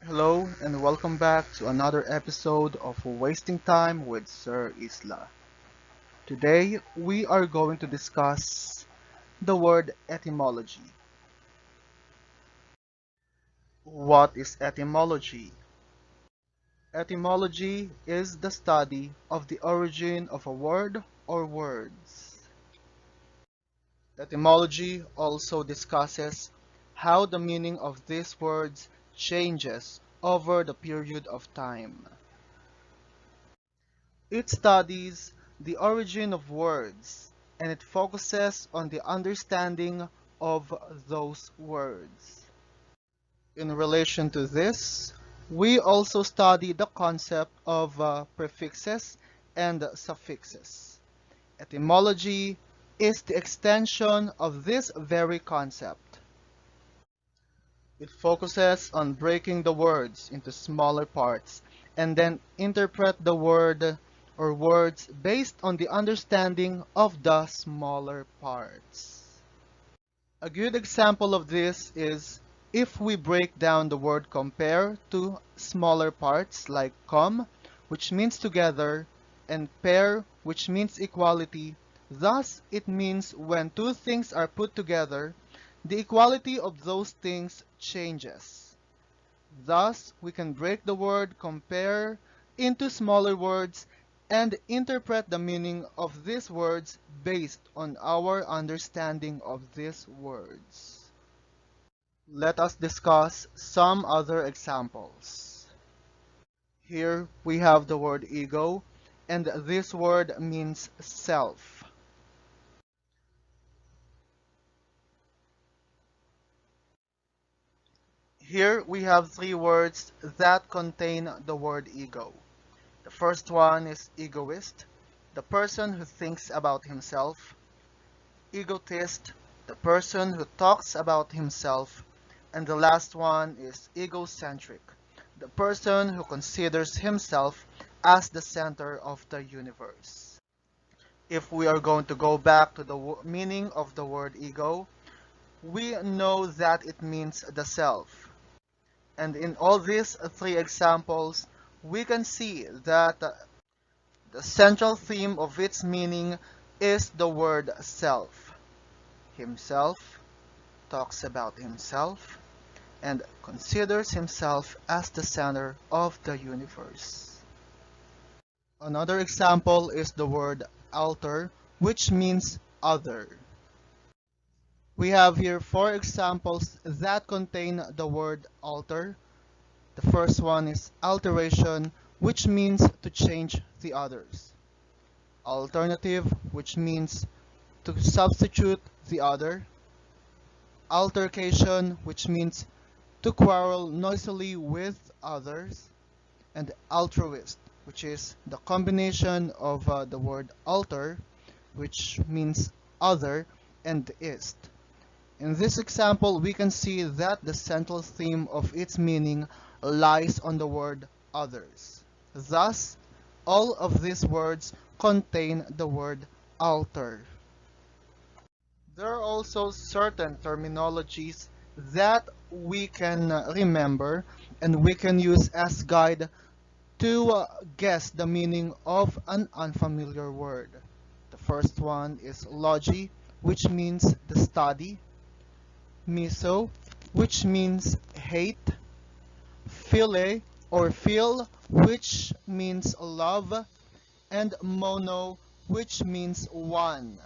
Hello and welcome back to another episode of Wasting Time with Sir Isla. Today we are going to discuss the word etymology. What is etymology? Etymology is the study of the origin of a word or words. Etymology also discusses how the meaning of these words changes over the period of time. It studies the origin of words and it focuses on the understanding of those words. In relation to this, we also study the concept of prefixes and suffixes. Etymology is the extension of this very concept. It focuses on breaking the words into smaller parts and then interpret the word or words based on the understanding of the smaller parts. A good example of this is if we break down the word compare to smaller parts like which means together, and pair, which means equality. Thus, it means when two things are put together, the equality of those things changes. Thus, we can break the word compare into smaller words and interpret the meaning of these words based on our understanding of these words. Let us discuss some other examples. Here we have the word ego, and this word means self. Here we have three words that contain the word ego. The first one is egoist, the person who thinks about himself. Egotist, the person who talks about himself. And the last one is egocentric, the person who considers himself as the center of the universe. If we are going to go back to the meaning of the word ego, we know that it means the self. And in all these three examples, we can see that the central theme of its meaning is the word self. Himself talks about himself and considers himself as the center of the universe. Another example is the word alter, which means other. We have here four examples that contain the word alter. The first one is alteration, which means to change the others. Alternative, which means to substitute the other. Altercation, which means to quarrel noisily with others. And altruist, which is the combination of the word alter, which means other, and ist. In this example, we can see that the central theme of its meaning lies on the word others. Thus, all of these words contain the word alter. There are also certain terminologies that we can remember and we can use as guide to guess the meaning of an unfamiliar word. The first one is logi, which means the study. Miso, which means hate. Phile or feel, which means love. And mono, which means one.